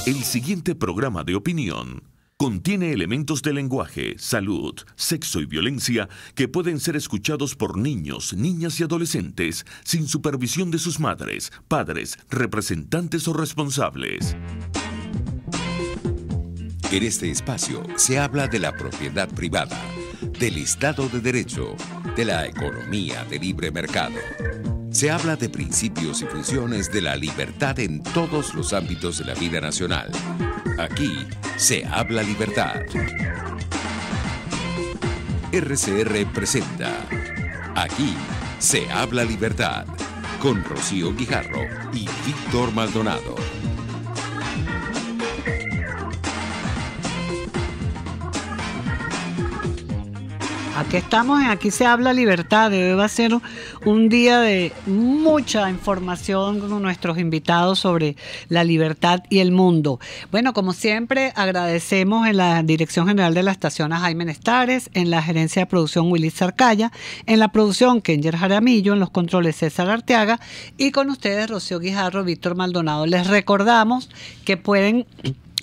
El siguiente programa de opinión contiene elementos de lenguaje, salud, sexo y violencia que pueden ser escuchados por niños, niñas y adolescentes sin supervisión de sus madres, padres, representantes o responsables. En este espacio se habla de la propiedad privada, del Estado de Derecho, de la economía de libre mercado. Se habla de principios y funciones de la libertad en todos los ámbitos de la vida nacional. Aquí se habla libertad. RCR presenta Aquí se habla libertad con Rocío Guijarro y Víctor Maldonado. Aquí estamos, Aquí se habla libertad. Hoy va a ser un día de mucha información con nuestros invitados sobre la libertad y el mundo. Bueno, como siempre, agradecemos en la Dirección General de la Estación a Jaime Nestares, en la Gerencia de Producción Willy Sarcaya, en la producción Kenger Jaramillo, en los controles César Arteaga y con ustedes Rocío Guijarro, Víctor Maldonado. Les recordamos que pueden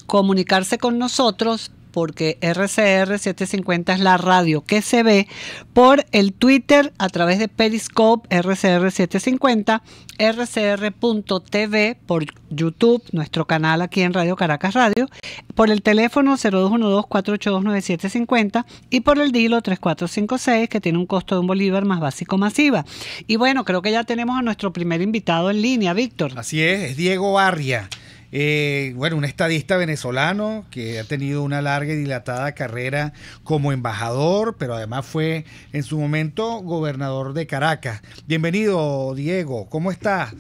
comunicarse con nosotros porque RCR 750 es la radio que se ve por el Twitter a través de Periscope RCR 750, rcr.tv por YouTube, nuestro canal aquí en Radio Caracas Radio, por el teléfono 0212-482-9750 y por el DILO 3456 que tiene un costo de $1 más básico masiva. Y bueno, creo que ya tenemos a nuestro primer invitado en línea, Víctor. Así es Diego Arria. Bueno, un estadista venezolano que ha tenido una larga y dilatada carrera como embajador, pero además fue en su momento gobernador de Caracas. Bienvenido, Diego, ¿cómo estás?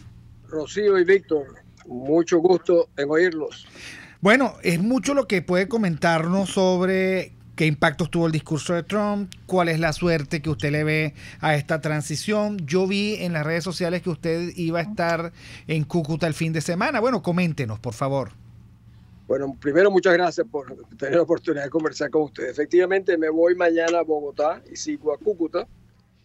Rocío y Víctor, mucho gusto en oírlos. Bueno, es mucho lo que puede comentarnos sobre qué impactos tuvo el discurso de Trump, cuál es la suerte que usted le ve a esta transición. Yo vi en las redes sociales que usted iba a estar en Cúcuta el fin de semana. Bueno, coméntenos, por favor. Bueno, primero muchas gracias por tener la oportunidad de conversar con ustedes. Efectivamente, me voy mañana a Bogotá y sigo a Cúcuta,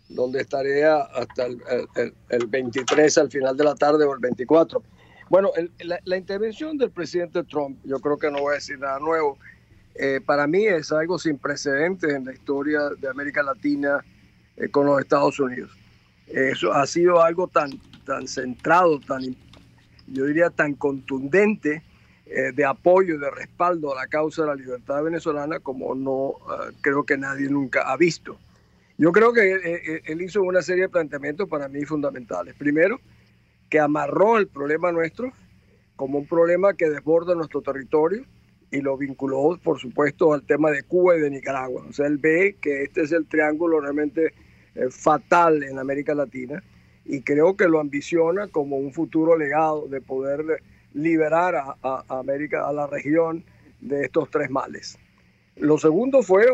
donde estaré hasta el 23 al final de la tarde o el 24. Bueno, la intervención del presidente Trump, yo creo que no voy a decir nada nuevo. Para mí es algo sin precedentes en la historia de América Latina con los Estados Unidos. Eso ha sido algo tan centrado, yo diría tan contundente de apoyo y de respaldo a la causa de la libertad venezolana como no creo que nadie nunca ha visto. Yo creo que él hizo una serie de planteamientos para mí fundamentales. Primero, que amarró el problema nuestro como un problema que desborda nuestro territorio, y lo vinculó, por supuesto, al tema de Cuba y de Nicaragua. O sea, él ve que este es el triángulo realmente fatal en América Latina y creo que lo ambiciona como un futuro legado de poder liberar a América, a la región de estos tres males. Lo segundo fue,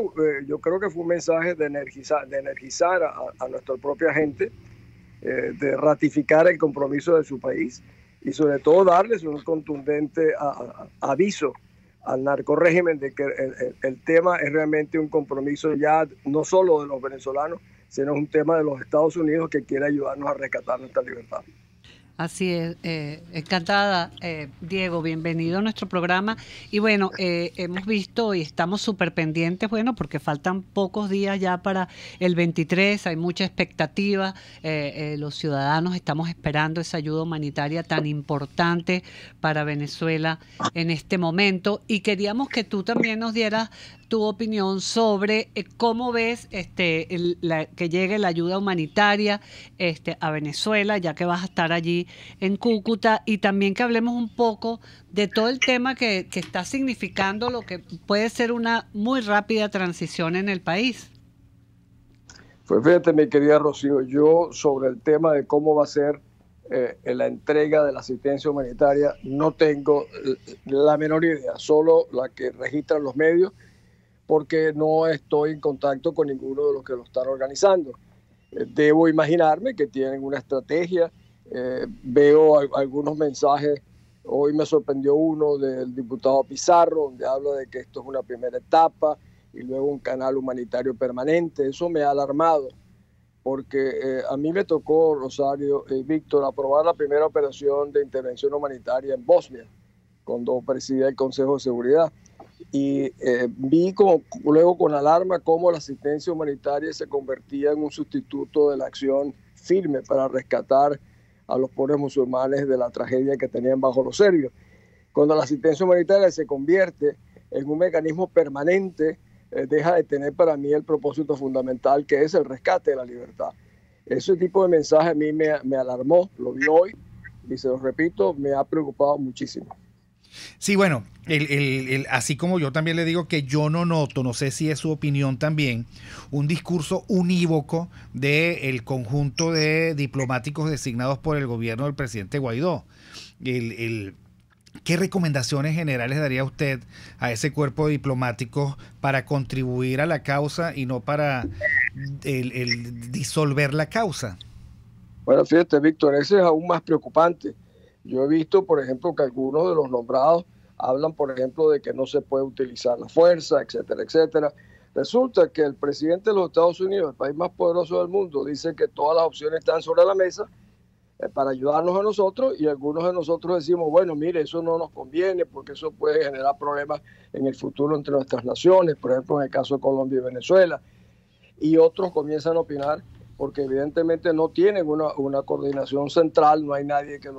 yo creo que fue un mensaje de energizar a nuestra propia gente, de ratificar el compromiso de su país y sobre todo darles un contundente aviso al narcorrégimen de que el tema es realmente un compromiso ya no solo de los venezolanos, sino un tema de los Estados Unidos que quiere ayudarnos a rescatar nuestra libertad. Así es, encantada, Diego, bienvenido a nuestro programa. Y bueno, hemos visto y estamos súper pendientes, bueno, porque faltan pocos días ya para el 23, hay mucha expectativa, los ciudadanos estamos esperando esa ayuda humanitaria tan importante para Venezuela en este momento y queríamos que tú también nos dieras tu opinión sobre cómo ves que llegue la ayuda humanitaria a Venezuela, ya que vas a estar allí en Cúcuta, y también que hablemos un poco de todo el tema que está significando lo que puede ser una muy rápida transición en el país. Pues fíjate, mi querida Rocío, yo sobre el tema de cómo va a ser la entrega de la asistencia humanitaria no tengo la menor idea, solo la que registran los medios, porque no estoy en contacto con ninguno de los que lo están organizando. Debo imaginarme que tienen una estrategia. Veo algunos mensajes. Hoy me sorprendió uno del diputado Pizarro, donde habla de que esto es una primera etapa y luego un canal humanitario permanente. Eso me ha alarmado, porque a mí me tocó, Rosario y Víctor, aprobar la primera operación de intervención humanitaria en Bosnia. cuando presidía el Consejo de Seguridad. Y vi luego con alarma cómo la asistencia humanitaria se convertía en un sustituto de la acción firme para rescatar a los pobres musulmanes de la tragedia que tenían bajo los serbios. Cuando la asistencia humanitaria se convierte en un mecanismo permanente, deja de tener para mí el propósito fundamental, que es el rescate de la libertad. Ese tipo de mensaje a mí me alarmó, lo vi hoy, y se lo repito, me ha preocupado muchísimo. Sí, bueno, así como yo también le digo que yo no noto, no sé si es su opinión también, un discurso unívoco del conjunto de diplomáticos designados por el gobierno del presidente Guaidó. ¿Qué recomendaciones generales daría usted a ese cuerpo de diplomáticos para contribuir a la causa y no para disolver la causa? Bueno, fíjate, Víctor, ese es aún más preocupante. Yo he visto, por ejemplo, que algunos de los nombrados hablan, por ejemplo, de que no se puede utilizar la fuerza, etcétera, etcétera. Resulta que el presidente de los Estados Unidos, el país más poderoso del mundo, dice que todas las opciones están sobre la mesa para ayudarnos a nosotros, y algunos de nosotros decimos, bueno, mire, eso no nos conviene porque eso puede generar problemas en el futuro entre nuestras naciones, por ejemplo, en el caso de Colombia y Venezuela. Y otros comienzan a opinar porque evidentemente no tienen una coordinación central, no hay nadie que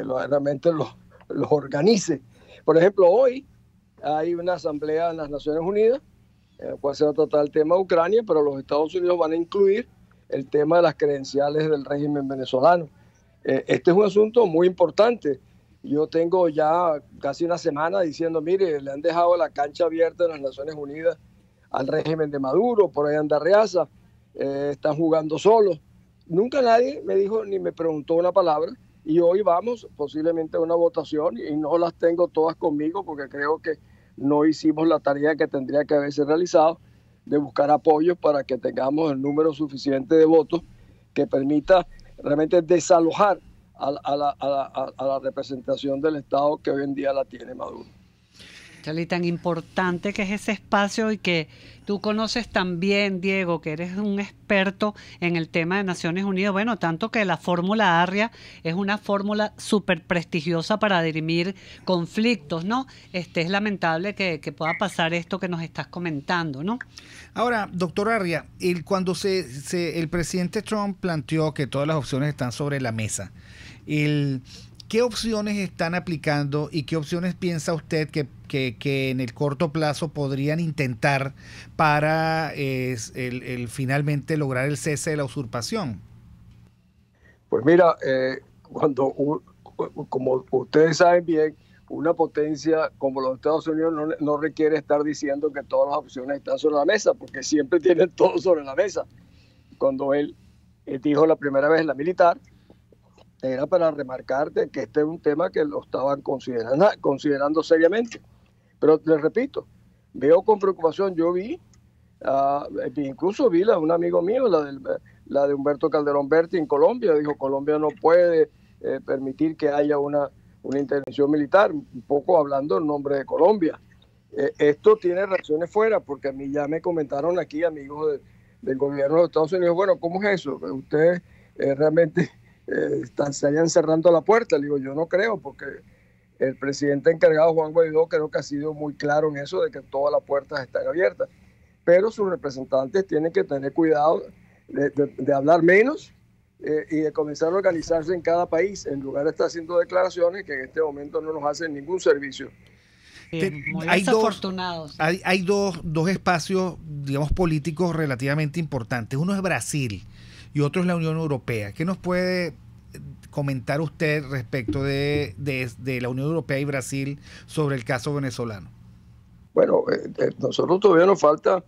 realmente los organice. Por ejemplo, hoy hay una asamblea en las Naciones Unidas, en la cual se va a tratar el tema de Ucrania, pero los Estados Unidos van a incluir el tema de las credenciales del régimen venezolano. Este es un asunto muy importante. Yo tengo ya casi una semana diciendo, mire, le han dejado la cancha abierta en las Naciones Unidas al régimen de Maduro, por ahí anda Arreaza, están jugando solos. Nunca nadie me dijo ni me preguntó una palabra, y hoy vamos posiblemente a una votación y no las tengo todas conmigo porque creo que no hicimos la tarea que tendría que haberse realizado de buscar apoyos para que tengamos el número suficiente de votos que permita realmente desalojar a la representación del Estado que hoy en día la tiene Maduro. Y tan importante que es ese espacio, y que tú conoces también, Diego, que eres un experto en el tema de Naciones Unidas. Bueno, tanto que la fórmula Arria es una fórmula súper prestigiosa para dirimir conflictos, ¿no? Es lamentable que pueda pasar esto que nos estás comentando, ¿no? Ahora, doctor Arria, cuando el presidente Trump planteó que todas las opciones están sobre la mesa, ¿qué opciones están aplicando y qué opciones piensa usted que en el corto plazo podrían intentar para finalmente lograr el cese de la usurpación? Pues mira, como ustedes saben bien, una potencia como los Estados Unidos no requiere estar diciendo que todas las opciones están sobre la mesa, porque siempre tienen todo sobre la mesa. Cuando él dijo la primera vez la militar, era para remarcarte que este es un tema que lo estaban considerando seriamente. Pero les repito, veo con preocupación, yo incluso vi un amigo mío, la de Humberto Calderón Berti en Colombia, dijo Colombia no puede permitir que haya una intervención militar, un poco hablando en nombre de Colombia. Esto tiene reacciones fuera, porque a mí ya me comentaron aquí amigos del gobierno de Estados Unidos, bueno, ¿cómo es eso? Ustedes realmente estarían cerrando la puerta. Le digo, yo no creo, porque el presidente encargado, Juan Guaidó, creo que ha sido muy claro en eso de que todas las puertas están abiertas, pero sus representantes tienen que tener cuidado de hablar menos y de comenzar a organizarse en cada país, en lugar de estar haciendo declaraciones que en este momento no nos hacen ningún servicio. Muy desafortunados. Hay dos espacios, digamos, políticos relativamente importantes. Uno es Brasil y otro es la Unión Europea. ¿Qué nos puede comentar usted respecto de la Unión Europea y Brasil sobre el caso venezolano? Bueno, nosotros todavía nos falta,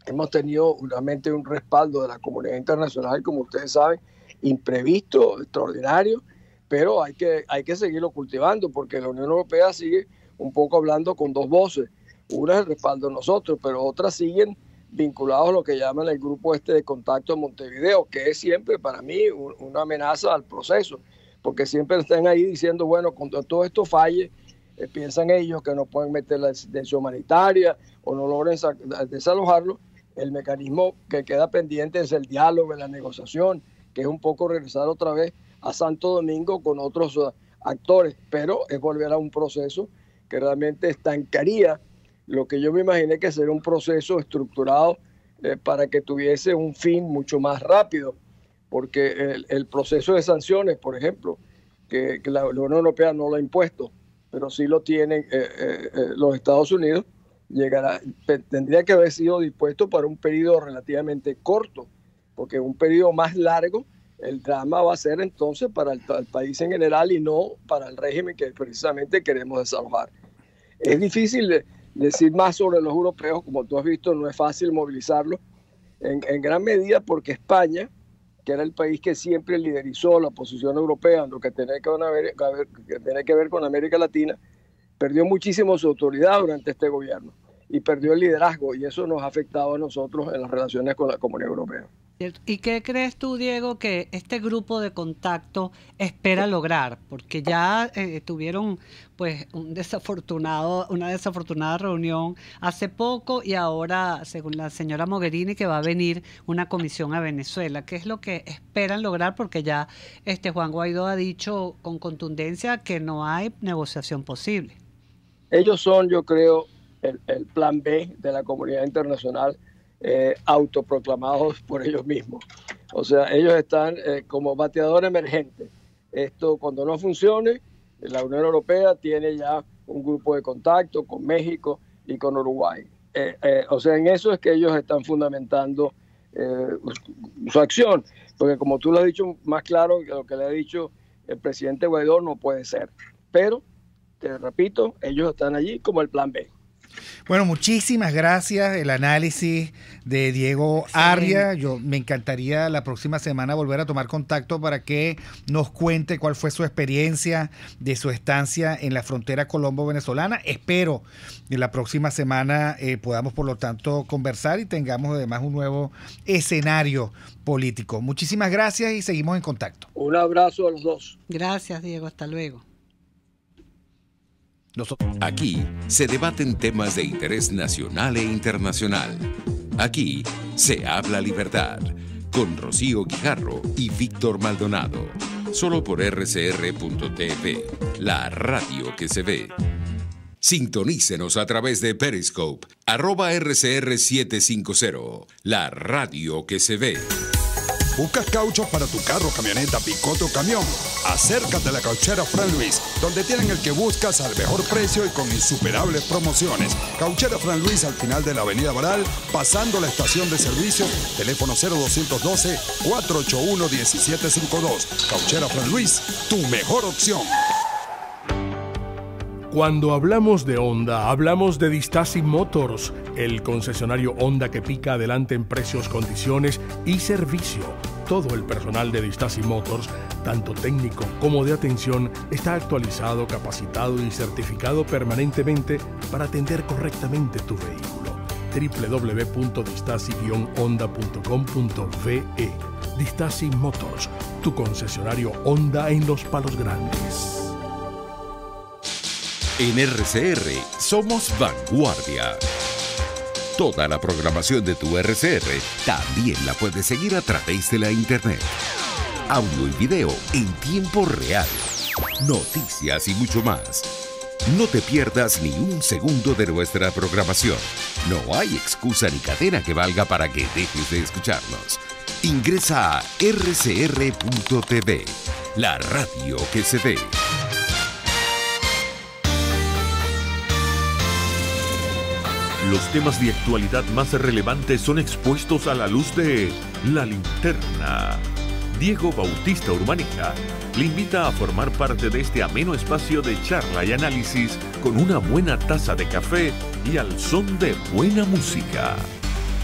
hemos tenido realmente un respaldo de la comunidad internacional, como ustedes saben, imprevisto, extraordinario, pero hay que seguirlo cultivando, porque la Unión Europea sigue un poco hablando con dos voces. Una es el respaldo de nosotros, pero otras siguen vinculados a lo que llaman el grupo de contacto en Montevideo, que es siempre para mí una amenaza al proceso, porque siempre están ahí diciendo, bueno, cuando todo esto falle, piensan ellos que no pueden meter la asistencia humanitaria o no logren desalojarlo. El mecanismo que queda pendiente es el diálogo, la negociación, que es un poco regresar otra vez a Santo Domingo con otros actores, pero es volver a un proceso que realmente estancaría lo que yo me imaginé que sería un proceso estructurado para que tuviese un fin mucho más rápido, porque el proceso de sanciones, por ejemplo, que la Unión Europea no lo ha impuesto, pero sí lo tienen los Estados Unidos, tendría que haber sido dispuesto para un periodo relativamente corto, porque un periodo más largo, el drama va a ser entonces para el país en general y no para el régimen que precisamente queremos desalojar. Es difícil decir más sobre los europeos, como tú has visto, no es fácil movilizarlos, en gran medida porque España, que era el país que siempre liderizó la posición europea en lo que tiene que ver con América Latina, perdió muchísimo su autoridad durante este gobierno y perdió el liderazgo, y eso nos ha afectado a nosotros en las relaciones con la Comunidad Europea. ¿Y qué crees tú, Diego, que este grupo de contacto espera lograr? Porque ya tuvieron pues una desafortunada reunión hace poco, y ahora, según la señora Mogherini, que va a venir una comisión a Venezuela. ¿Qué es lo que esperan lograr? Porque ya Juan Guaidó ha dicho con contundencia que no hay negociación posible. Ellos son, yo creo, el plan B de la comunidad internacional, autoproclamados por ellos mismos. O sea, ellos están como bateador emergente. Esto, cuando no funcione, la Unión Europea tiene ya un grupo de contacto con México y con Uruguay. O sea, en eso es que ellos están fundamentando su acción, porque como tú lo has dicho más claro que lo que le ha dicho el presidente Guaidó, no puede ser. Pero, te repito, ellos están allí como el plan B. Bueno, muchísimas gracias. El análisis de Diego Arria. Me encantaría la próxima semana volver a tomar contacto para que nos cuente cuál fue su experiencia de su estancia en la frontera colombo-venezolana. Espero que la próxima semana podamos, por lo tanto, conversar y tengamos además un nuevo escenario político. Muchísimas gracias y seguimos en contacto. Un abrazo a los dos. Gracias, Diego. Hasta luego. Aquí se debaten temas de interés nacional e internacional. Aquí se habla libertad, con Rocío Guijarro y Víctor Maldonado. Solo por rcr.tv, la radio que se ve. Sintonícenos a través de Periscope, @RCR750, la radio que se ve. ¿Buscas caucho para tu carro, camioneta, picoto o camión? Acércate a la Cauchera Fran Luis, donde tienen el que buscas al mejor precio y con insuperables promociones. Cauchera Fran Luis, al final de la avenida Baral, pasando la estación de servicio, teléfono 0212-481-1752. Cauchera Fran Luis, tu mejor opción. Cuando hablamos de Honda, hablamos de Distasi Motors, el concesionario Honda que pica adelante en precios, condiciones y servicio. Todo el personal de Distasi Motors, tanto técnico como de atención, está actualizado, capacitado y certificado permanentemente para atender correctamente tu vehículo. www.distasi-honda.com.ve. Distasi Motors, tu concesionario Honda en Los Palos Grandes. En RCR somos vanguardia. Toda la programación de tu RCR también la puedes seguir a través de la internet. Audio y video en tiempo real. Noticias y mucho más. No te pierdas ni un segundo de nuestra programación. No hay excusa ni cadena que valga para que dejes de escucharnos. Ingresa a rcr.tv, la radio que se ve. Los temas de actualidad más relevantes son expuestos a la luz de La Linterna. Diego Bautista Urbaneja le invita a formar parte de este ameno espacio de charla y análisis con una buena taza de café y al son de buena música.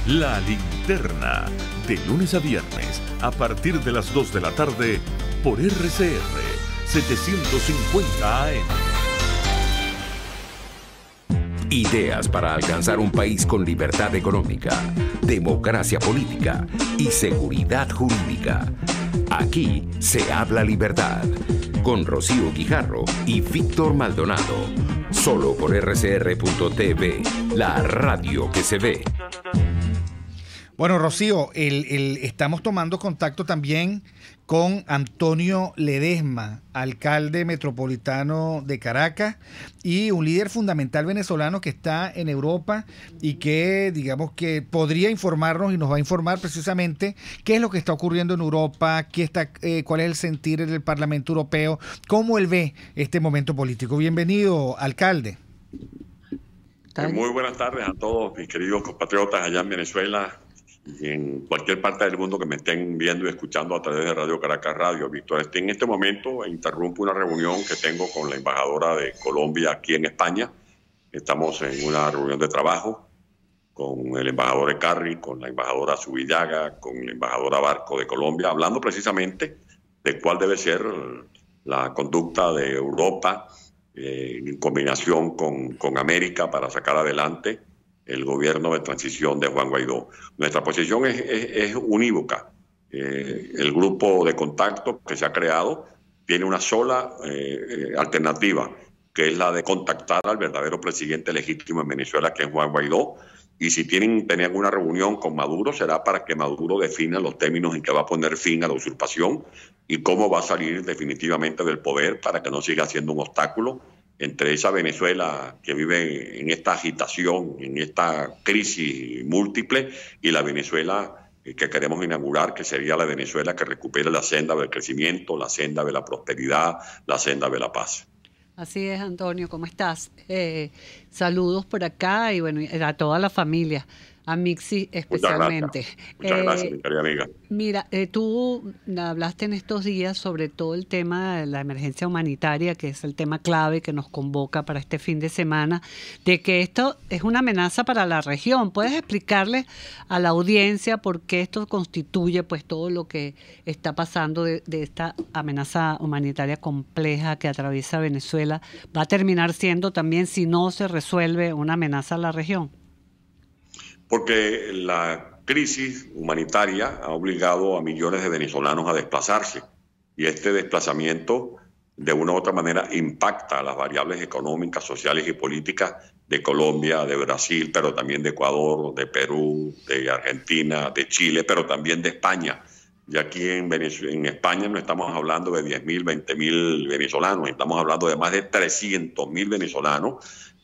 La Linterna, de lunes a viernes, a partir de las 2 de la tarde, por RCR 750 AM. Ideas para alcanzar un país con libertad económica, democracia política y seguridad jurídica. Aquí se habla libertad, con Rocío Guijarro y Víctor Maldonado. Solo por rcr.tv, la radio que se ve. Bueno, Rocío, estamos tomando contacto también con Antonio Ledesma, alcalde metropolitano de Caracas y un líder fundamental venezolano que está en Europa y que, digamos, que podría informarnos y nos va a informar precisamente qué es lo que está ocurriendo en Europa, cuál es el sentir del Parlamento Europeo, cómo él ve este momento político. Bienvenido, alcalde. Muy buenas tardes a todos mis queridos compatriotas allá en Venezuela y en cualquier parte del mundo que me estén viendo y escuchando a través de Radio Caracas Radio. Víctor, en este momento interrumpo una reunión que tengo con la embajadora de Colombia aquí en España. Estamos en una reunión de trabajo con el embajador Ecarri, con la embajadora Zubillaga, con la embajadora Barco de Colombia, hablando precisamente de cuál debe ser la conducta de Europa en combinación con América para sacar adelante el gobierno de transición de Juan Guaidó. Nuestra posición es unívoca. El grupo de contacto que se ha creado tiene una sola alternativa, que es la de contactar al verdadero presidente legítimo en Venezuela, que es Juan Guaidó. Y si tenían una reunión con Maduro, será para que Maduro defina los términos en que va a poner fin a la usurpación y cómo va a salir definitivamente del poder para que no siga siendo un obstáculo entre esa Venezuela que vive en esta agitación, en esta crisis múltiple, y la Venezuela que queremos inaugurar, que sería la Venezuela que recupere la senda del crecimiento, la senda de la prosperidad, la senda de la paz. Así es, Antonio, ¿cómo estás? Saludos por acá y bueno, a toda la familia, a Mixi especialmente. Muchas gracias, mi querida amiga. Mira, tú hablaste en estos días sobre todo el tema de la emergencia humanitaria, que es el tema clave que nos convoca para este fin de semana, de que esto es una amenaza para la región. ¿Puedes explicarle a la audiencia por qué esto constituye pues todo lo que está pasando de esta amenaza humanitaria compleja que atraviesa Venezuela? ¿Va a terminar siendo también, si no se resuelve, una amenaza a la región? Porque la crisis humanitaria ha obligado a millones de venezolanos a desplazarse y este desplazamiento de una u otra manera impacta las variables económicas, sociales y políticas de Colombia, de Brasil, pero también de Ecuador, de Perú, de Argentina, de Chile, pero también de España. Y aquí en España no estamos hablando de 10.000, 20.000 venezolanos, estamos hablando de más de 300.000 venezolanos,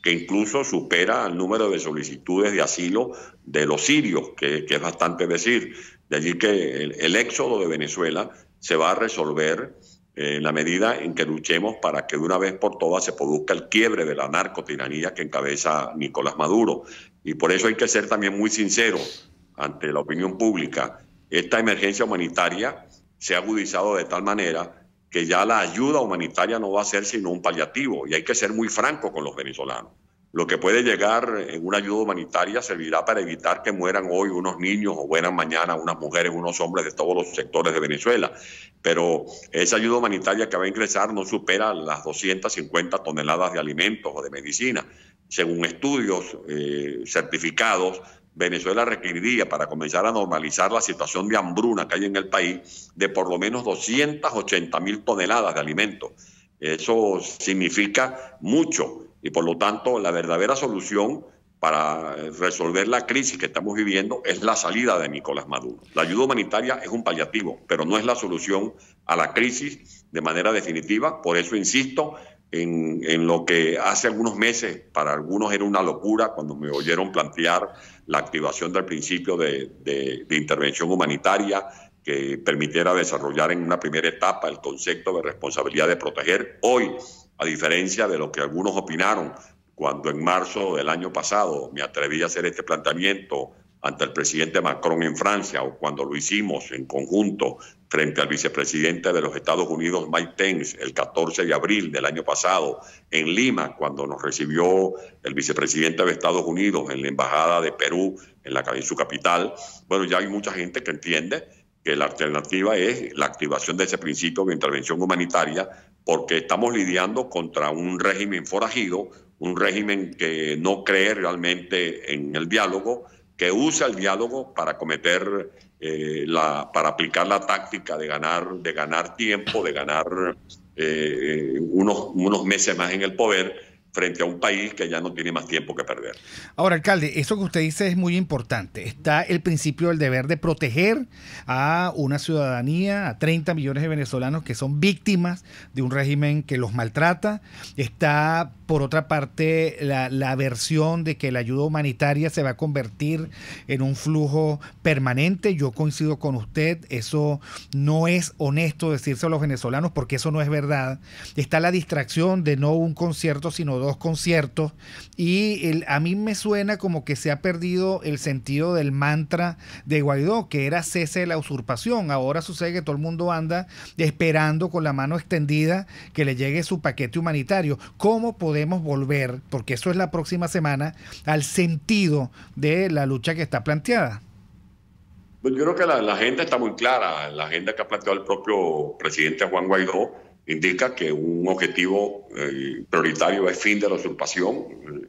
que incluso supera el número de solicitudes de asilo de los sirios, que es bastante decir. De allí que el éxodo de Venezuela se va a resolver en la medida en que luchemos para que de una vez por todas se produzca el quiebre de la narcotiranía que encabeza Nicolás Maduro. Y por eso hay que ser también muy sinceros ante la opinión pública. Esta emergencia humanitaria se ha agudizado de tal manera que ya la ayuda humanitaria no va a ser sino un paliativo, y hay que ser muy franco con los venezolanos. Lo que puede llegar en una ayuda humanitaria servirá para evitar que mueran hoy unos niños o mueran mañana unas mujeres, unos hombres de todos los sectores de Venezuela. Pero esa ayuda humanitaria que va a ingresar no supera las 250 toneladas de alimentos o de medicina. Según estudios certificados, Venezuela requeriría, para comenzar a normalizar la situación de hambruna que hay en el país, de por lo menos 280.000 toneladas de alimentos. Eso significa mucho y por lo tanto la verdadera solución para resolver la crisis que estamos viviendo es la salida de Nicolás Maduro. La ayuda humanitaria es un paliativo, pero no es la solución a la crisis de manera definitiva. Por eso insisto en lo que hace algunos meses para algunos era una locura cuando me oyeron plantear la activación del principio de intervención humanitaria que permitiera desarrollar en una primera etapa el concepto de responsabilidad de proteger. Hoy, a diferencia de lo que algunos opinaron cuando en marzo del año pasado me atreví a hacer este planteamiento ante el presidente Macron en Francia, o cuando lo hicimos en conjunto frente al vicepresidente de los Estados Unidos, Mike Pence, el 14 de abril del año pasado, en Lima, cuando nos recibió el vicepresidente de Estados Unidos en la Embajada de Perú, en su capital. Bueno, ya hay mucha gente que entiende que la alternativa es la activación de ese principio de intervención humanitaria, porque estamos lidiando contra un régimen forajido, un régimen que no cree realmente en el diálogo, que usa el diálogo para cometer, para aplicar la táctica de ganar tiempo, de ganar unos meses más en el poder, frente a un país que ya no tiene más tiempo que perder. Ahora, alcalde, eso que usted dice es muy importante. Está el principio del deber de proteger a una ciudadanía, a 30 millones de venezolanos que son víctimas de un régimen que los maltrata. Está, por otra parte, la versión de que la ayuda humanitaria se va a convertir en un flujo permanente. Yo coincido con usted, eso no es honesto decirse a los venezolanos porque eso no es verdad. Está la distracción de no un concierto, sino 2 conciertos, y a mí me suena como que se ha perdido el sentido del mantra de Guaidó, que era cese de la usurpación. Ahora sucede que todo el mundo anda esperando con la mano extendida que le llegue su paquete humanitario. ¿Cómo podemos volver, porque eso es la próxima semana, al sentido de la lucha que está planteada? Yo creo que la agenda está muy clara. La agenda que ha planteado el propio presidente Juan Guaidó indica que un objetivo prioritario es fin de la usurpación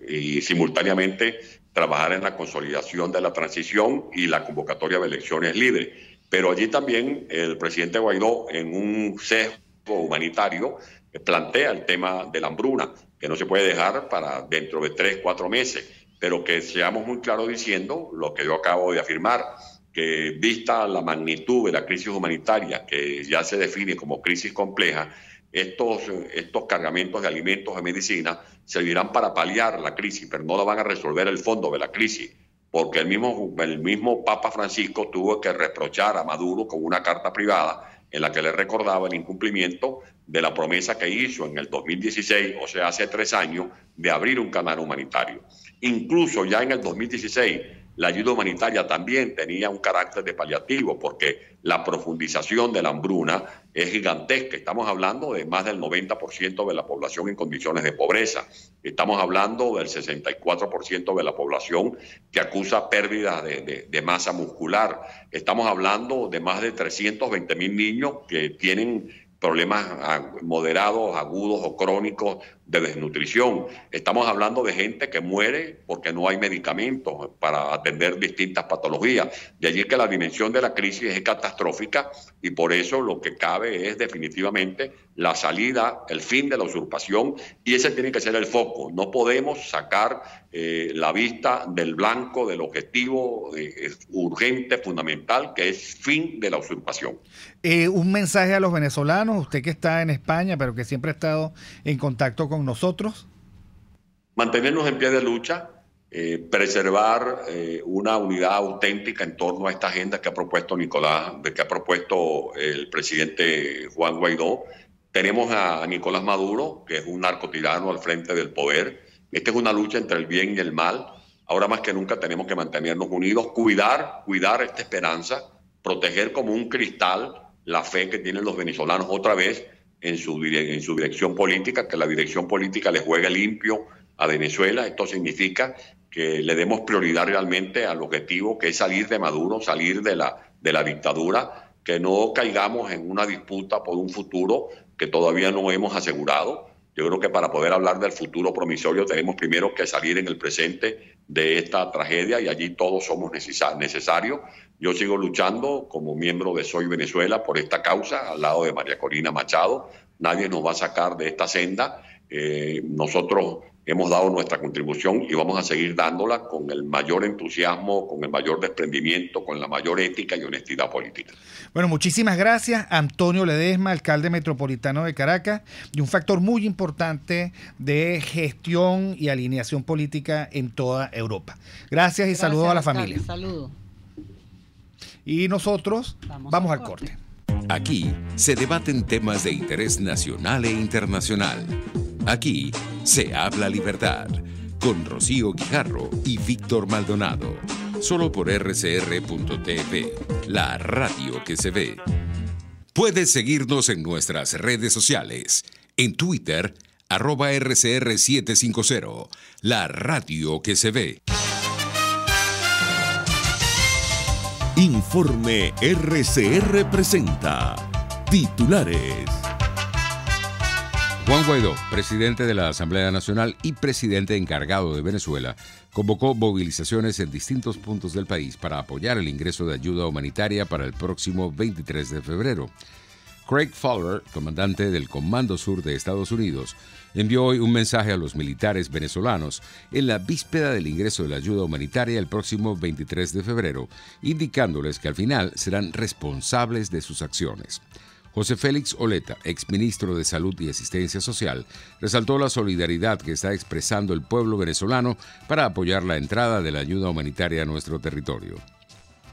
y simultáneamente trabajar en la consolidación de la transición y la convocatoria de elecciones libres. Pero allí también el presidente Guaidó, en un sesgo humanitario, plantea el tema de la hambruna, que no se puede dejar para dentro de 3-4 meses, pero que seamos muy claros diciendo lo que yo acabo de afirmar, que vista la magnitud de la crisis humanitaria, que ya se define como crisis compleja, estos cargamentos de alimentos y medicina servirán para paliar la crisis, pero no la van a resolver el fondo de la crisis, porque el mismo Papa Francisco tuvo que reprochar a Maduro con una carta privada en la que le recordaba el incumplimiento de la promesa que hizo en el 2016, o sea, hace 3 años, de abrir un canal humanitario. Incluso ya en el 2016, la ayuda humanitaria también tenía un carácter de paliativo, porque la profundización de la hambruna es gigantesca. Estamos hablando de más del 90% de la población en condiciones de pobreza. Estamos hablando del 64% de la población que acusa pérdidas de masa muscular. Estamos hablando de más de 320.000 niños que tienen problemas moderados, agudos o crónicos de desnutrición. Estamos hablando de gente que muere porque no hay medicamentos para atender distintas patologías. De allí que la dimensión de la crisis es catastrófica y por eso lo que cabe es definitivamente la salida, el fin de la usurpación, y ese tiene que ser el foco. No podemos sacar la vista del blanco, del objetivo urgente, fundamental, que es fin de la usurpación. Un mensaje a los venezolanos, usted que está en España, pero que siempre ha estado en contacto con nosotros. Mantenernos en pie de lucha, preservar una unidad auténtica en torno a esta agenda que ha propuesto que ha propuesto el presidente Juan Guaidó. Tenemos a Nicolás Maduro, que es un narcotirano al frente del poder. Esta es una lucha entre el bien y el mal. Ahora más que nunca tenemos que mantenernos unidos, cuidar esta esperanza, proteger como un cristal la fe que tienen los venezolanos otra vez en su dirección política, que la dirección política le juegue limpio a Venezuela. Esto significa que le demos prioridad realmente al objetivo que es salir de Maduro, salir de la dictadura, que no caigamos en una disputa por un futuro que todavía no hemos asegurado. Yo creo que para poder hablar del futuro promisorio tenemos primero que salir en el presente de esta tragedia y allí todos somos necesarios. Yo sigo luchando como miembro de Soy Venezuela por esta causa al lado de María Corina Machado. Nadie nos va a sacar de esta senda. Nosotros hemos dado nuestra contribución y vamos a seguir dándola con el mayor entusiasmo, con el mayor desprendimiento, con la mayor ética y honestidad política. Bueno, muchísimas gracias, Antonio Ledesma, alcalde metropolitano de Caracas, y un factor muy importante de gestión y alineación política en toda Europa. Gracias y saludos a la familia. Saludos. Y nosotros vamos al corte. Aquí se debaten temas de interés nacional e internacional. Aquí se habla libertad, con Rocío Guijarro y Víctor Maldonado. Solo por rcr.tv, la radio que se ve. Puedes seguirnos en nuestras redes sociales. En Twitter, @RCR750, la radio que se ve. Informe RCR presenta titulares. Juan Guaidó, presidente de la Asamblea Nacional y presidente encargado de Venezuela, convocó movilizaciones en distintos puntos del país para apoyar el ingreso de ayuda humanitaria para el próximo 23 de febrero. Craig Fowler, comandante del Comando Sur de Estados Unidos, envió hoy un mensaje a los militares venezolanos en la víspera del ingreso de la ayuda humanitaria el próximo 23 de febrero, indicándoles que al final serán responsables de sus acciones. José Félix Oleta, exministro de Salud y Asistencia Social, resaltó la solidaridad que está expresando el pueblo venezolano para apoyar la entrada de la ayuda humanitaria a nuestro territorio.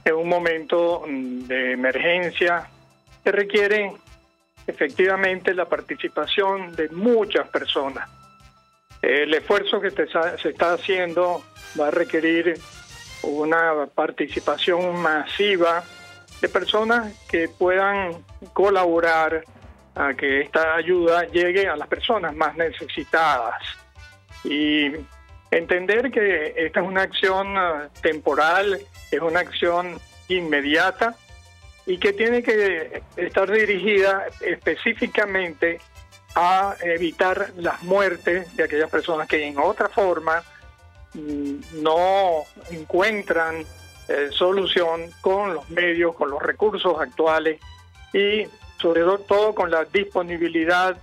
En un momento de emergencia que requiere efectivamente la participación de muchas personas. El esfuerzo que se está haciendo va a requerir una participación masiva de personas que puedan colaborar a que esta ayuda llegue a las personas más necesitadas. Y entender que esta es una acción temporal, es una acción inmediata y que tiene que estar dirigida específicamente a evitar las muertes de aquellas personas que en otra forma no encuentran solución con los medios, con los recursos actuales y sobre todo con la disponibilidad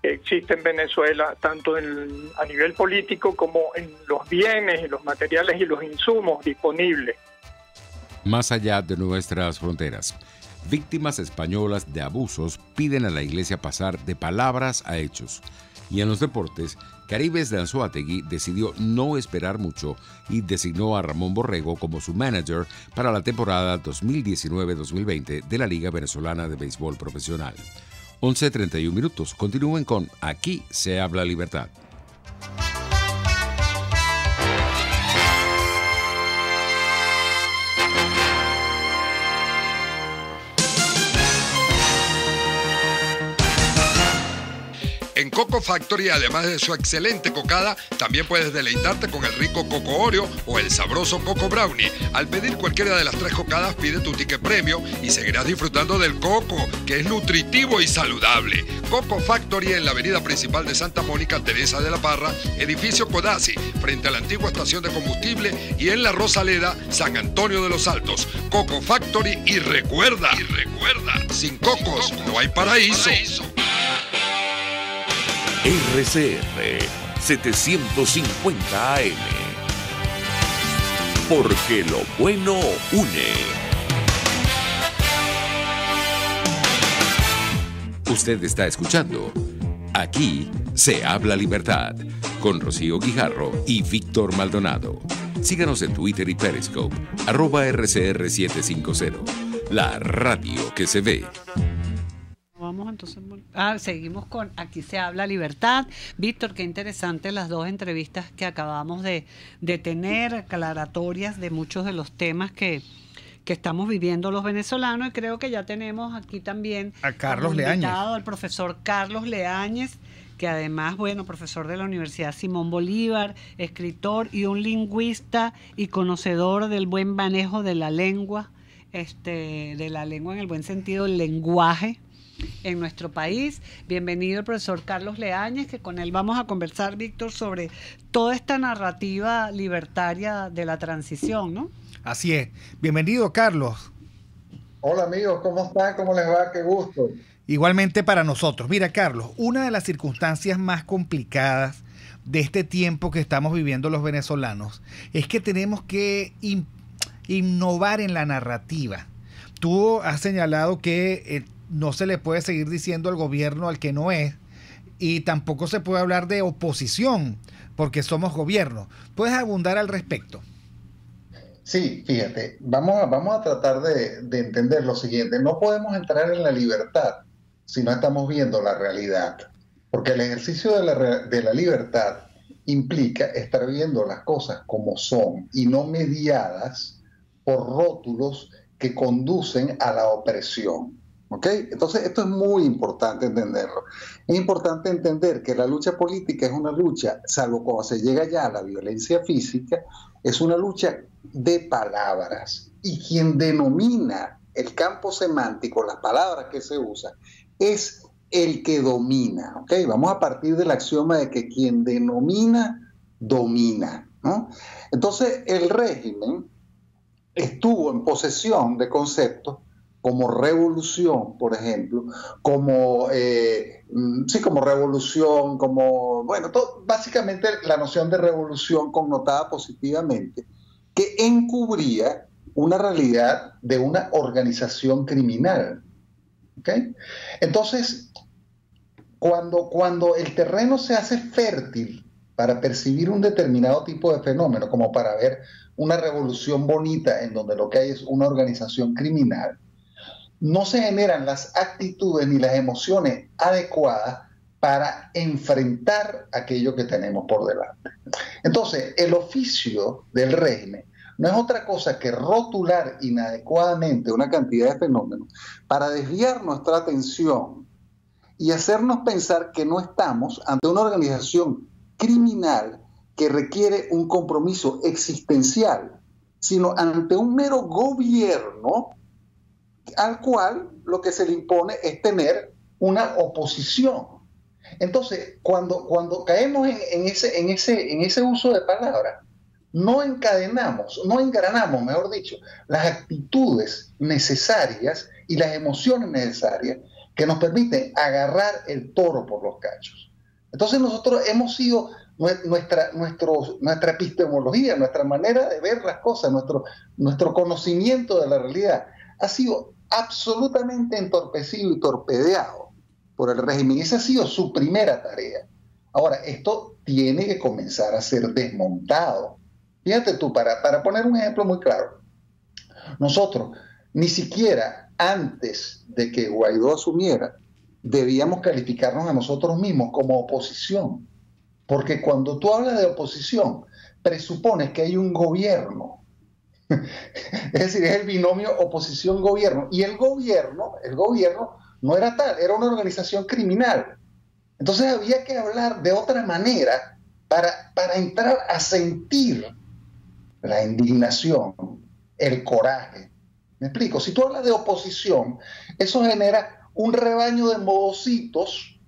que existe en Venezuela, tanto a nivel político como en los bienes y los materiales y los insumos disponibles. Más allá de nuestras fronteras, víctimas españolas de abusos piden a la Iglesia pasar de palabras a hechos. Y en los deportes, Caribes de Anzoátegui decidió no esperar mucho y designó a Ramón Borrego como su manager para la temporada 2019-2020 de la Liga Venezolana de Béisbol Profesional. 11:31 minutos. Continúen con Aquí se habla libertad. En Coco Factory, además de su excelente cocada, también puedes deleitarte con el rico Coco Oreo o el sabroso Coco Brownie. Al pedir cualquiera de las 3 cocadas, pide tu ticket premio y seguirás disfrutando del coco, que es nutritivo y saludable. Coco Factory en la avenida principal de Santa Mónica, Teresa de la Parra, edificio Codazzi, frente a la antigua estación de combustible, y en la Rosaleda, San Antonio de los Altos. Coco Factory y recuerda, sin cocos no hay paraíso. RCR 750 AM. Porque lo bueno une. Usted está escuchando Aquí se habla libertad con Rocío Guijarro y Víctor Maldonado. Síganos en Twitter y Periscope @RCR750. La radio que se ve. Vamos entonces, seguimos con Aquí se habla libertad. Víctor, qué interesante las 2 entrevistas que acabamos de tener, aclaratorias de muchos de los temas que estamos viviendo los venezolanos, y creo que ya tenemos aquí también a Carlos Leáñez, al profesor Carlos Leáñez, que además, profesor de la Universidad Simón Bolívar, escritor y un lingüista y conocedor del buen manejo de la lengua, de la lengua en el buen sentido, el lenguaje en nuestro país. Bienvenido el profesor Carlos Leáñez, que con él vamos a conversar, Víctor, sobre toda esta narrativa libertaria de la transición, ¿no? Así es. Bienvenido, Carlos. Hola, amigos, ¿cómo están? ¿Cómo les va? Qué gusto. Igualmente para nosotros. Mira, Carlos, una de las circunstancias más complicadas de este tiempo que estamos viviendo los venezolanos es que tenemos que innovar en la narrativa. Tú has señalado que no se le puede seguir diciendo al gobierno al que no es, y tampoco se puede hablar de oposición porque somos gobierno. ¿Puedes abundar al respecto? Sí, fíjate, vamos a tratar de entender lo siguiente. No podemos entrar en la libertad si no estamos viendo la realidad, porque el ejercicio de la libertad implica estar viendo las cosas como son y no mediadas por rótulos que conducen a la opresión. ¿Ok? Entonces, esto es muy importante entenderlo. Es importante entender que la lucha política es una lucha, salvo cuando se llega ya a la violencia física, es una lucha de palabras. Y quien denomina el campo semántico, las palabras que se usan, es el que domina. ¿Ok? Vamos a partir del axioma de que quien denomina, domina, ¿no? Entonces, el régimen estuvo en posesión de conceptos como revolución, por ejemplo, como revolución, básicamente la noción de revolución connotada positivamente, que encubría una realidad de una organización criminal. ¿Okay? Entonces, cuando el terreno se hace fértil para percibir un determinado tipo de fenómeno, como para ver una revolución bonita en donde lo que hay es una organización criminal, no se generan las actitudes ni las emociones adecuadas para enfrentar aquello que tenemos por delante. Entonces, el oficio del régimen no es otra cosa que rotular inadecuadamente una cantidad de fenómenos para desviar nuestra atención y hacernos pensar que no estamos ante una organización criminal que requiere un compromiso existencial, sino ante un mero gobierno al cual lo que se le impone es tener una oposición. Entonces, cuando caemos en ese uso de palabras, no engranamos, mejor dicho, las actitudes necesarias y las emociones necesarias que nos permiten agarrar el toro por los cachos. Entonces nosotros hemos sido, nuestra epistemología, nuestra manera de ver las cosas, nuestro conocimiento de la realidad ha sido absolutamente entorpecido y torpedeado por el régimen. Esa ha sido su primera tarea. Ahora, esto tiene que comenzar a ser desmontado. Fíjate tú, para poner un ejemplo muy claro, nosotros ni siquiera antes de que Guaidó asumiera debíamos calificarnos a nosotros mismos como oposición, porque cuando tú hablas de oposición presupones que hay un gobierno, es decir, es el binomio oposición-gobierno, y el gobierno no era tal, era una organización criminal. Entonces había que hablar de otra manera para entrar a sentir la indignación, el coraje. ¿Me explico? Si tú hablas de oposición, eso genera un rebaño de modositos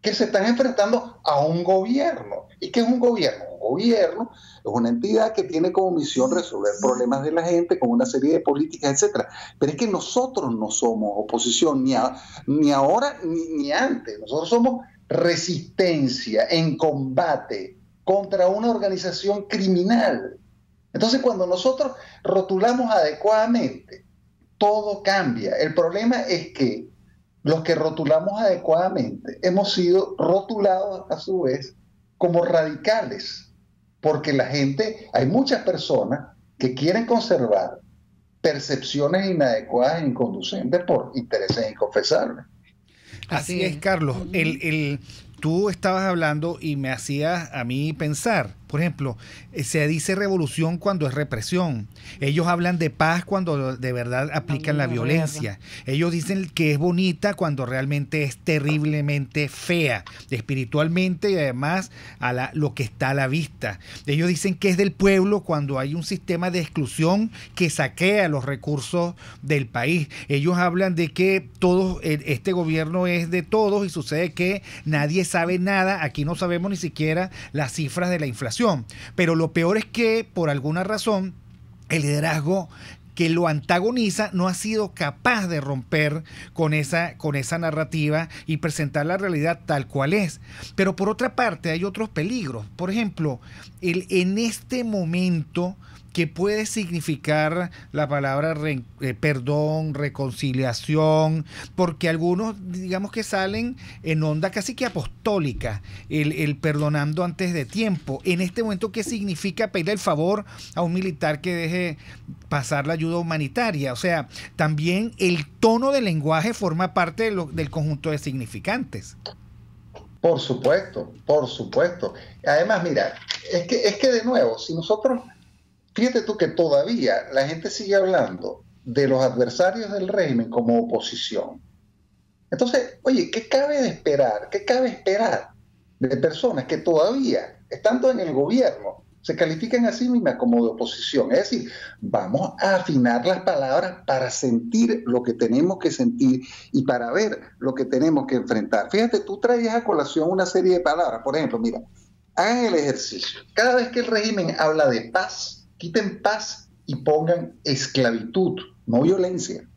que se están enfrentando a un gobierno. ¿Y qué es un gobierno? Un gobierno es una entidad que tiene como misión resolver problemas de la gente con una serie de políticas, etc. Pero es que nosotros no somos oposición ni ahora ni antes. Nosotros somos resistencia en combate contra una organización criminal. Entonces, cuando nosotros rotulamos adecuadamente, todo cambia. El problema es que los que rotulamos adecuadamente hemos sido rotulados a su vez como radicales, porque hay muchas personas que quieren conservar percepciones inadecuadas e inconducentes por intereses inconfesables. Así es, Carlos. Tú estabas hablando y me hacías a mí pensar, por ejemplo, se dice revolución cuando es represión. Ellos hablan de paz cuando de verdad aplican la violencia. Ellos dicen que es bonita cuando realmente es terriblemente fea, espiritualmente y además lo que está a la vista. Ellos dicen que es del pueblo cuando hay un sistema de exclusión que saquea los recursos del país. Ellos hablan de que este gobierno es de todos y sucede que nadie sabe nada. Aquí no sabemos ni siquiera las cifras de la inflación. Pero lo peor es que, por alguna razón, el liderazgo que lo antagoniza no ha sido capaz de romper con esa narrativa y presentar la realidad tal cual es. Pero por otra parte hay otros peligros. Por ejemplo, en este momento, ¿qué puede significar la palabra perdón, reconciliación? Porque algunos, digamos que salen en onda casi que apostólica, el perdonando antes de tiempo. En este momento, ¿qué significa pedirle el favor a un militar que deje pasar la ayuda humanitaria? O sea, también el tono del lenguaje forma parte del conjunto de significantes. Por supuesto, por supuesto. Además, mira, es que de nuevo, si nosotros... Fíjate tú que todavía la gente sigue hablando de los adversarios del régimen como oposición. Entonces, oye, ¿qué cabe esperar de personas que todavía, estando en el gobierno, se califican a sí mismas como de oposición? Es decir, vamos a afinar las palabras para sentir lo que tenemos que sentir y para ver lo que tenemos que enfrentar. Fíjate, tú traías a colación una serie de palabras. Por ejemplo, mira, hagan el ejercicio. Cada vez que el régimen habla de paz, quiten paz y pongan esclavitud, no violencia.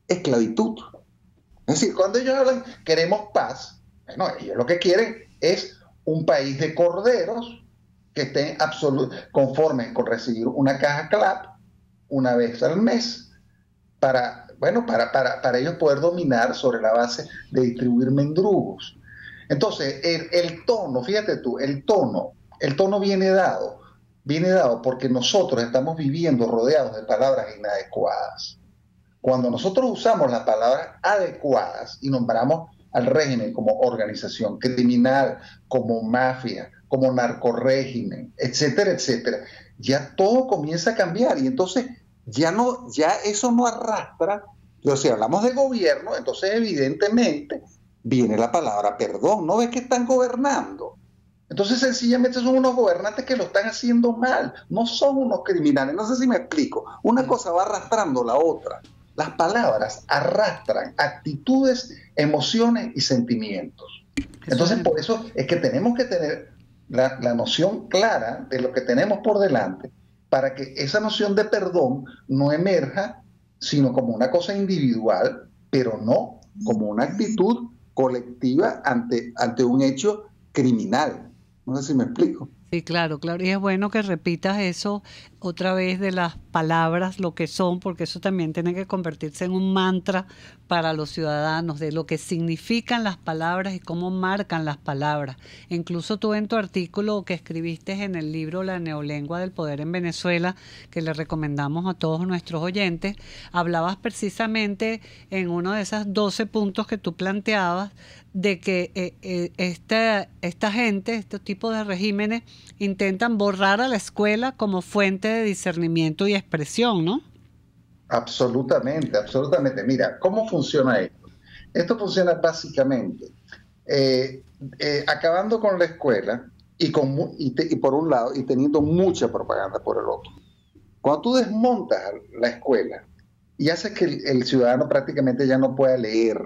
esclavitud. Es decir, cuando ellos hablan, queremos paz, bueno, ellos lo que quieren es un país de corderos que estén conformes con recibir una caja CLAP una vez al mes para ellos poder dominar sobre la base de distribuir mendrugos. Entonces, el tono, fíjate tú, el tono viene dado porque nosotros estamos viviendo rodeados de palabras inadecuadas. Cuando nosotros usamos las palabras adecuadas y nombramos al régimen como organización criminal, como mafia, como narcorrégimen, etcétera, etcétera, ya todo comienza a cambiar y entonces ya eso no arrastra. O sea, hablamos de gobierno, entonces evidentemente viene la palabra perdón. ¿No ves que están gobernando? Entonces sencillamente son unos gobernantes que lo están haciendo mal, no son unos criminales. No sé si me explico. Una cosa va arrastrando la otra. Las palabras arrastran actitudes, emociones y sentimientos. Entonces por eso es que tenemos que tener la noción clara de lo que tenemos por delante para que esa noción de perdón no emerja sino como una cosa individual, pero no como una actitud colectiva ante un hecho criminal. No sé si me explico. Sí, claro, y es bueno que repitas eso otra vez de las palabras, lo que son, porque eso también tiene que convertirse en un mantra para los ciudadanos, de lo que significan las palabras y cómo marcan las palabras. Incluso tú en tu artículo que escribiste en el libro La neolengua del poder en Venezuela, que le recomendamos a todos nuestros oyentes, hablabas precisamente en uno de esos 12 puntos que tú planteabas, de que esta gente, este tipo de regímenes, intentan borrar a la escuela como fuente de discernimiento y expresión, ¿no? Absolutamente, absolutamente. Mira, ¿cómo funciona esto? Esto funciona básicamente acabando con la escuela y por un lado y teniendo mucha propaganda por el otro. Cuando tú desmontas la escuela y haces que el ciudadano prácticamente ya no pueda leer,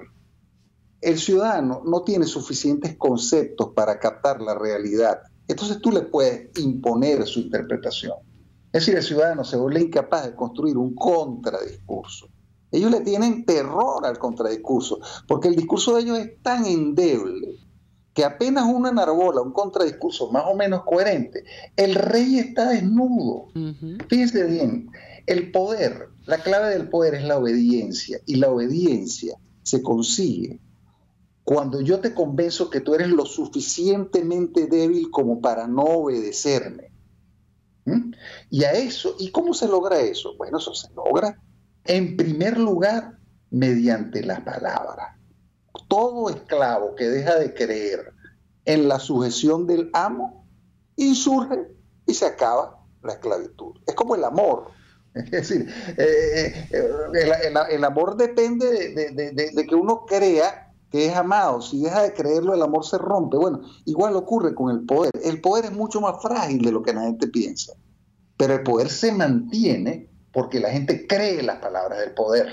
el ciudadano no tiene suficientes conceptos para captar la realidad. Entonces tú le puedes imponer su interpretación. Es decir, el ciudadano se vuelve incapaz de construir un contradiscurso. Ellos le tienen terror al contradiscurso, porque el discurso de ellos es tan endeble que apenas uno enarbola un contradiscurso más o menos coherente, el rey está desnudo. Fíjense bien, el poder, la clave del poder es la obediencia, y la obediencia se consigue cuando yo te convenzo que tú eres lo suficientemente débil como para no obedecerme. Y a eso, ¿y cómo se logra eso? Bueno, eso se logra en primer lugar mediante la palabra. Todo esclavo que deja de creer en la sujeción del amo insurge y se acaba la esclavitud. Es como el amor. Es decir, el amor depende de que uno crea que es amado. Si deja de creerlo, el amor se rompe. Bueno, igual ocurre con el poder. El poder es mucho más frágil de lo que la gente piensa, pero el poder se mantiene porque la gente cree las palabras del poder,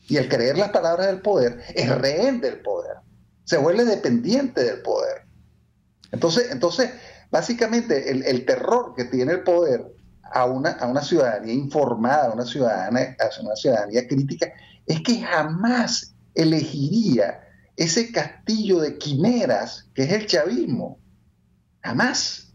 y el creer las palabras del poder es rehén del poder, se vuelve dependiente del poder. Entonces básicamente el terror que tiene el poder a una ciudadanía informada, a una ciudadanía crítica, es que jamás elegiría ese castillo de quimeras que es el chavismo. Jamás.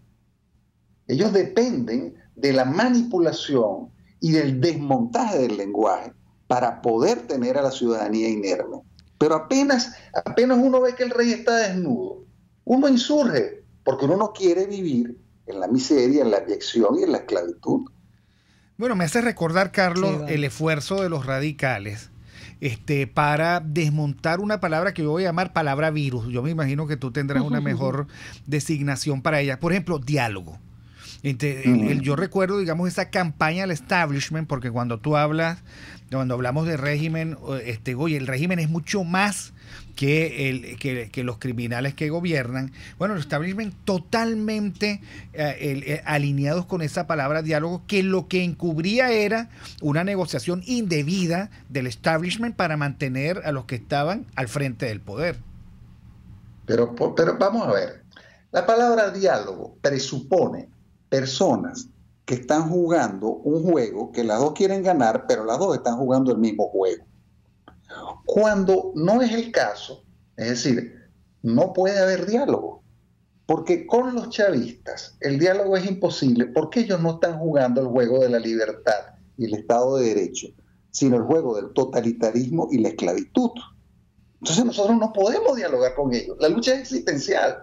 Ellos dependen de la manipulación y del desmontaje del lenguaje para poder tener a la ciudadanía inerme. Pero apenas uno ve que el rey está desnudo, uno insurge, porque uno no quiere vivir en la miseria, en la abyección y en la esclavitud. Bueno, me hace recordar, Carlos, sí, el esfuerzo de los radicales para desmontar una palabra que yo voy a llamar palabra virus. Yo me imagino que tú tendrás una mejor designación para ella. Por ejemplo, diálogo. Yo recuerdo, digamos, esa campaña al establishment, porque cuando hablamos de régimen, oye, el régimen es mucho más que los criminales que gobiernan. Bueno, el establishment totalmente alineados con esa palabra diálogo, que lo que encubría era una negociación indebida del establishment para mantener a los que estaban al frente del poder. Pero vamos a ver, la palabra diálogo presupone personas que están jugando un juego que las dos quieren ganar, pero las dos están jugando el mismo juego. Cuando no es el caso, es decir, no puede haber diálogo, porque con los chavistas el diálogo es imposible, porque ellos no están jugando el juego de la libertad y el Estado de Derecho, sino el juego del totalitarismo y la esclavitud. Entonces nosotros no podemos dialogar con ellos. La lucha es existencial.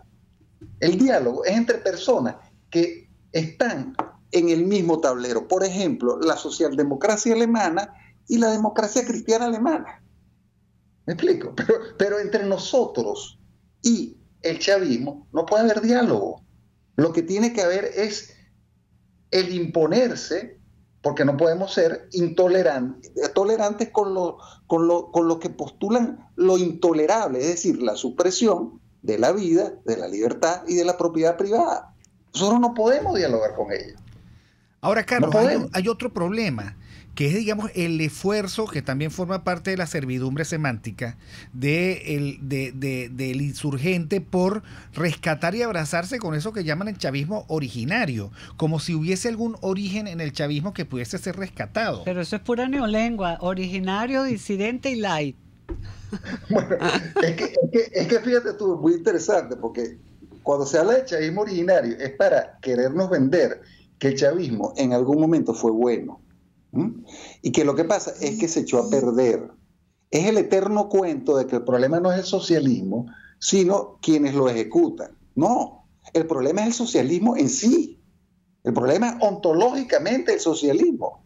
El diálogo es entre personas que están en el mismo tablero. Por ejemplo, la socialdemocracia alemana y la democracia cristiana alemana. ¿Me explico? Pero entre nosotros y el chavismo no puede haber diálogo. Lo que tiene que haber es el imponerse, porque no podemos ser tolerantes con lo que postulan lo intolerable, es decir, la supresión de la vida, de la libertad y de la propiedad privada. Nosotros no podemos dialogar con ellos. Ahora, Carlos, No hay otro problema, que es, digamos, el esfuerzo que también forma parte de la servidumbre semántica del insurgente por rescatar y abrazarse con eso que llaman el chavismo originario, como si hubiese algún origen en el chavismo que pudiese ser rescatado. Pero eso es pura neolengua, originario, disidente y light. Bueno, es que fíjate tú, muy interesante, porque cuando se habla de chavismo originario es para querernos vender que el chavismo en algún momento fue bueno. Y que lo que pasa es que se echó a perder. Es el eterno cuento de que el problema no es el socialismo, sino quienes lo ejecutan. No, el problema es el socialismo en sí. El problema es ontológicamente el socialismo.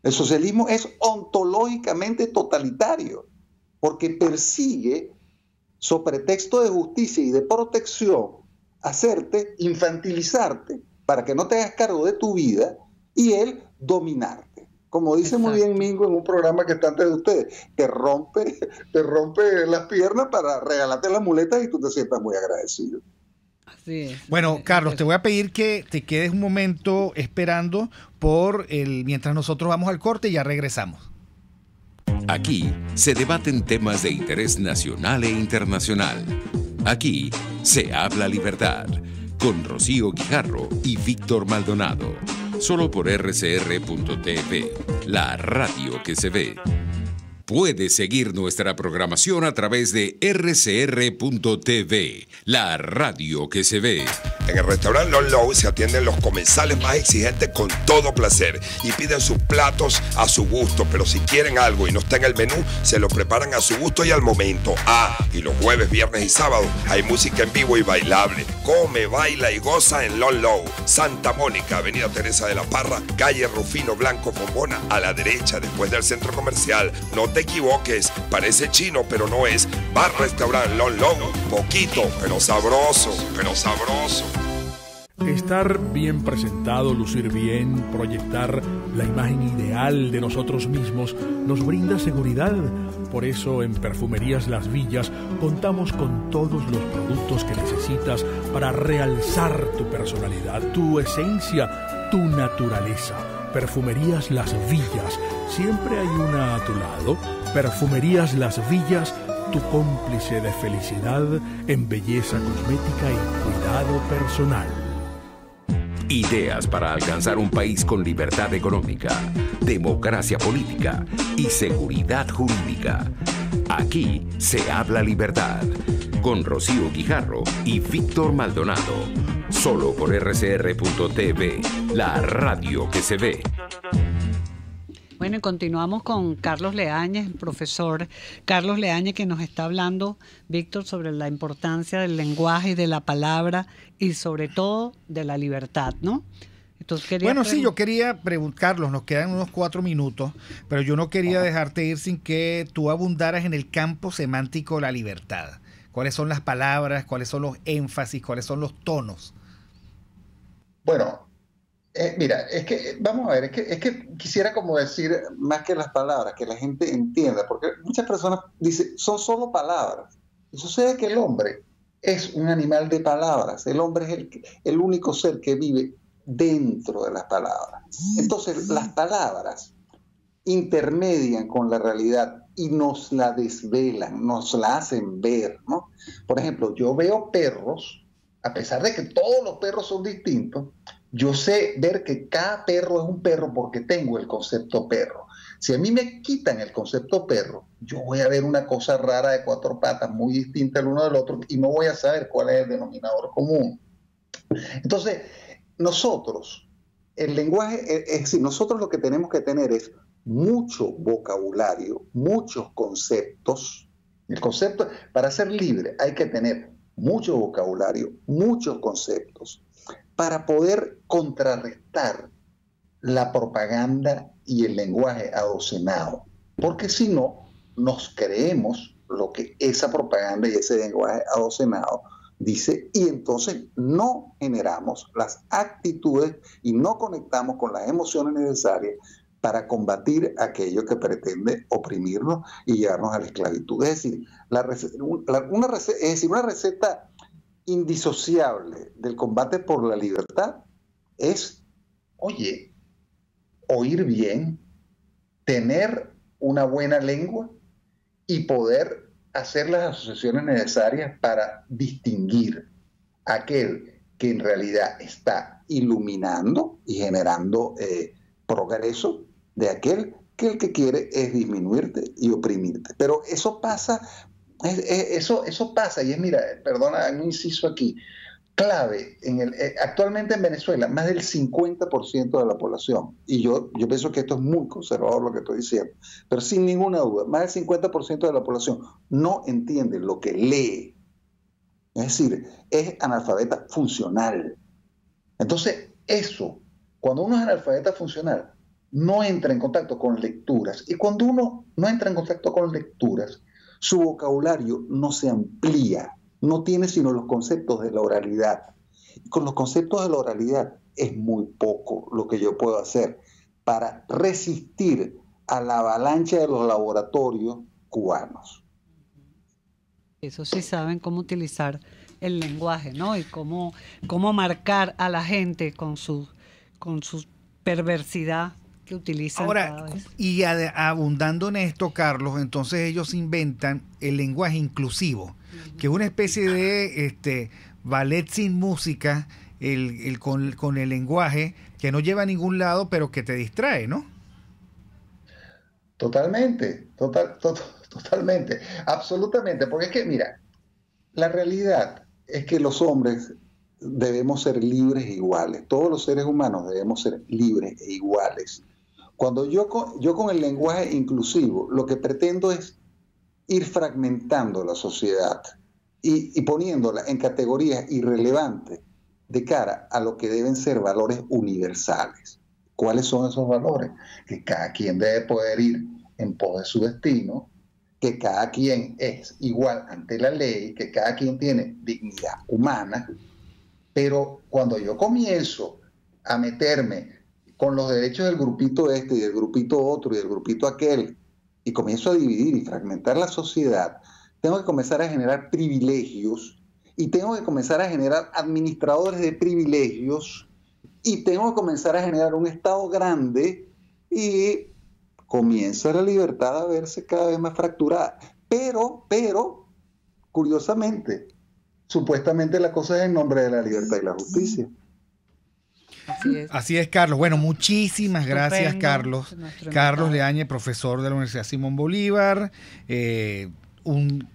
El socialismo es ontológicamente totalitario, porque persigue, sobre pretexto de justicia y de protección, hacerte, infantilizarte, para que no te hagas cargo de tu vida, y él dominarte. Como dice muy bien Mingo en un programa que está antes de ustedes, te rompe las piernas para regalarte las muletas y tú te sientas muy agradecido. Así es. Bueno, Carlos, te voy a pedir que te quedes un momento esperando mientras nosotros vamos al corte y ya regresamos. Aquí se debaten temas de interés nacional e internacional. Aquí se habla libertad, con Rocío Guijarro y Víctor Maldonado. Solo por rcr.tv, la radio que se ve. Puedes seguir nuestra programación a través de rcr.tv, la radio que se ve. En el restaurante Lon Low se atienden los comensales más exigentes con todo placer y piden sus platos a su gusto, pero si quieren algo y no está en el menú, se lo preparan a su gusto y al momento. Y los jueves, viernes y sábados hay música en vivo y bailable. Come, baila y goza en Lon Low, Santa Mónica, Avenida Teresa de la Parra, calle Rufino Blanco Fombona, a la derecha después del centro comercial. No te equivoques, parece chino pero no es. Bar Restaurant Lon Low, poquito pero sabroso, pero sabroso. Estar bien presentado, lucir bien, proyectar la imagen ideal de nosotros mismos nos brinda seguridad. Por eso en Perfumerías Las Villas contamos con todos los productos que necesitas para realzar tu personalidad, tu esencia, tu naturaleza. Perfumerías Las Villas, siempre hay una a tu lado. Perfumerías Las Villas, tu cómplice de felicidad en belleza cosmética y cuidado personal. Ideas para alcanzar un país con libertad económica, democracia política y seguridad jurídica. Aquí se habla libertad, con Rocío Guijarro y Víctor Maldonado. Solo por rcr.tv, la radio que se ve. Bueno, y continuamos con Carlos Leáñez, el profesor Carlos Leáñez, que nos está hablando, Víctor, sobre la importancia del lenguaje y de la palabra y sobre todo de la libertad, ¿no? Entonces, sí, yo quería preguntarlos, nos quedan unos 4 minutos, pero yo no quería dejarte ir sin que tú abundaras en el campo semántico de la libertad. ¿Cuáles son las palabras? ¿Cuáles son los énfasis? ¿Cuáles son los tonos? Bueno, mira, es que, vamos a ver, es que quisiera como decir más que las palabras, que la gente entienda, porque muchas personas dicen, son solo palabras. Y sucede que el hombre es un animal de palabras, el hombre es el único ser que vive dentro de las palabras. Entonces, las palabras intermedian con la realidad y nos la desvelan, nos la hacen ver, ¿no? Por ejemplo, yo veo perros, a pesar de que todos los perros son distintos, Yo sé ver que cada perro es un perro porque tengo el concepto perro. Si a mí me quitan el concepto perro, yo voy a ver una cosa rara de 4 patas, muy distinta el uno del otro, y no voy a saber cuál es el denominador común. Entonces, nosotros, el lenguaje, es decir, nosotros lo que tenemos que tener es mucho vocabulario, muchos conceptos. El concepto, para ser libre, hay que tener mucho vocabulario, muchos conceptos, para poder contrarrestar la propaganda y el lenguaje adocenado. Porque si no, nos creemos lo que esa propaganda y ese lenguaje adocenado dice, y entonces no generamos las actitudes y no conectamos con las emociones necesarias para combatir aquello que pretende oprimirnos y llevarnos a la esclavitud. Es decir, una receta indisociable del combate por la libertad es, oye, oír bien, tener una buena lengua y poder hacer las asociaciones necesarias para distinguir aquel que en realidad está iluminando y generando progreso de aquel que el que quiere es disminuirte y oprimirte. Pero eso pasa, eso pasa, y es, mira, perdona, un inciso aquí, clave, actualmente en Venezuela, más del 50% de la población, y yo pienso que esto es muy conservador lo que estoy diciendo, pero sin ninguna duda, más del 50% de la población no entiende lo que lee. Es decir, es analfabeta funcional. Entonces, eso, cuando uno es analfabeta funcional, no entra en contacto con lecturas. Y cuando uno no entra en contacto con lecturas, su vocabulario no se amplía, no tiene sino los conceptos de la oralidad. Y con los conceptos de la oralidad es muy poco lo que yo puedo hacer para resistir a la avalancha de los laboratorios cubanos. Eso sí saben cómo utilizar el lenguaje, ¿no? Y cómo marcar a la gente con su perversidad que utilizan cada vez. Y abundando en esto, Carlos, entonces ellos inventan el lenguaje inclusivo, que es una especie de ballet sin música, con el lenguaje que no lleva a ningún lado, pero que te distrae, ¿no? Totalmente, totalmente, absolutamente, porque es que, mira, la realidad es que los hombres debemos ser libres e iguales, todos los seres humanos debemos ser libres e iguales. Cuando yo con el lenguaje inclusivo, lo que pretendo es ir fragmentando la sociedad y poniéndola en categorías irrelevantes de cara a lo que deben ser valores universales. ¿Cuáles son esos valores? Que cada quien debe poder ir en pos de su destino, que cada quien es igual ante la ley, que cada quien tiene dignidad humana, pero cuando yo comienzo a meterme con los derechos del grupito este y del grupito otro y del grupito aquel, y comienzo a dividir y fragmentar la sociedad, tengo que comenzar a generar privilegios y tengo que comenzar a generar administradores de privilegios y tengo que comenzar a generar un Estado grande y comienza la libertad a verse cada vez más fracturada. Pero, curiosamente, supuestamente la cosa es en nombre de la libertad y la justicia. Así es, Carlos. Bueno, muchísimas gracias, Carlos. Carlos Leañez, profesor de la Universidad Simón Bolívar, un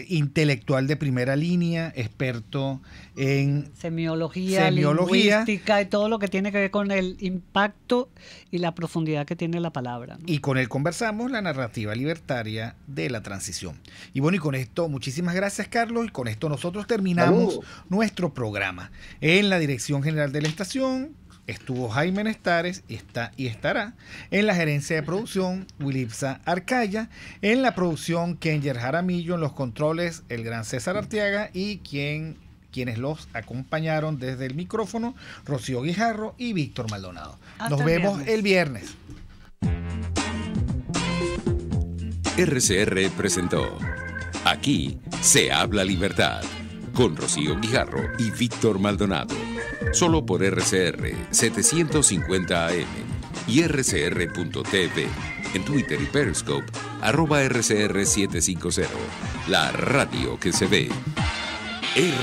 intelectual de primera línea, experto en semiología, lingüística y todo lo que tiene que ver con el impacto y la profundidad que tiene la palabra, ¿no? Y con él conversamos la narrativa libertaria de la transición. Y bueno, y con esto, muchísimas gracias, Carlos, y con esto nosotros terminamos nuestro programa. En la dirección general de la estación estuvo Jaime Nestares y estará en la gerencia de producción Wilipsa Arcaya, en la producción Kenger Jaramillo, en los controles el gran César Arteaga y quienes los acompañaron desde el micrófono Rocío Guijarro y Víctor Maldonado. Nos vemos el viernes. RCR presentó Aquí se habla libertad con Rocío Guijarro y Víctor Maldonado. Solo por RCR 750 AM y rcr.tv. En Twitter y Periscope, @RCR750. La radio que se ve.